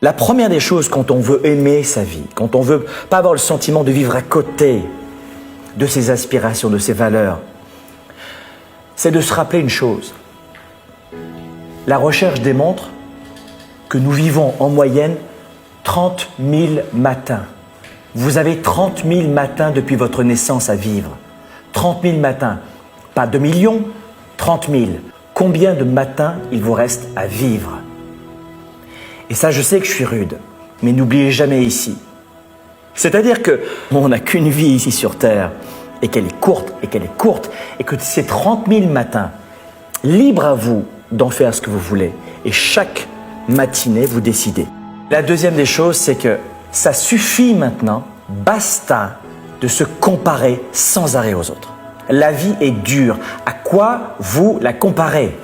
La première des choses quand on veut aimer sa vie, quand on veut pas avoir le sentiment de vivre à côté de ses aspirations, de ses valeurs, c'est de se rappeler une chose. La recherche démontre que nous vivons en moyenne 30 000 matins. Vous avez 30 000 matins depuis votre naissance à vivre. 30 000 matins. Pas 2 millions, 30 000. Combien de matins il vous reste à vivre? Et ça, je sais que je suis rude, mais n'oubliez jamais ici. C'est-à-dire qu'on n'a qu'une vie ici sur Terre, et qu'elle est courte, et que ces 30 000 matins, libre à vous d'en faire ce que vous voulez. Et chaque matinée, vous décidez. La deuxième des choses, c'est que ça suffit maintenant, basta, de se comparer sans arrêt aux autres. La vie est dure. À quoi vous la comparez?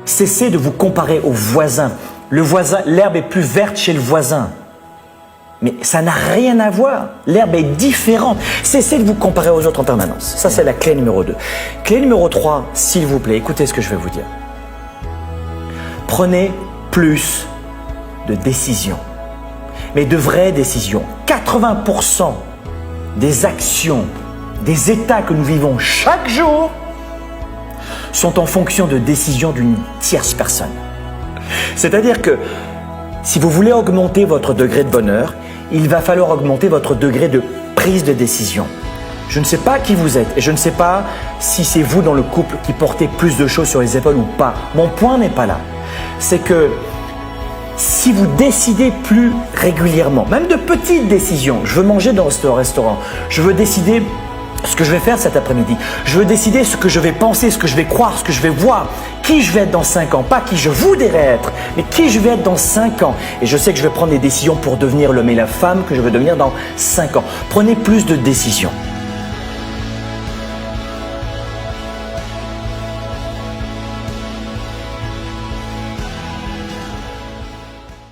Cessez de vous comparer au voisin. Le voisin, l'herbe est plus verte chez le voisin. Mais ça n'a rien à voir. L'herbe est différente. Cessez de vous comparer aux autres en permanence. Ça, c'est la clé numéro 2. Clé numéro 3, s'il vous plaît, écoutez ce que je vais vous dire. Prenez plus de décisions. Mais de vraies décisions. 80% des actions, des états que nous vivons chaque jour sont en fonction de décisions d'une tierce personne. C'est-à-dire que si vous voulez augmenter votre degré de bonheur, il va falloir augmenter votre degré de prise de décision. Je ne sais pas qui vous êtes et je ne sais pas si c'est vous dans le couple qui portez plus de choses sur les épaules ou pas. Mon point n'est pas là. C'est que si vous décidez plus régulièrement, même de petites décisions, je veux manger dans ce restaurant, je veux décider ce que je vais faire cet après-midi, je veux décider ce que je vais penser, ce que je vais croire, ce que je vais voir, qui je vais être dans 5 ans, pas qui je voudrais être, mais qui je vais être dans 5 ans. Et je sais que je vais prendre des décisions pour devenir l'homme et la femme que je veux devenir dans 5 ans. Prenez plus de décisions.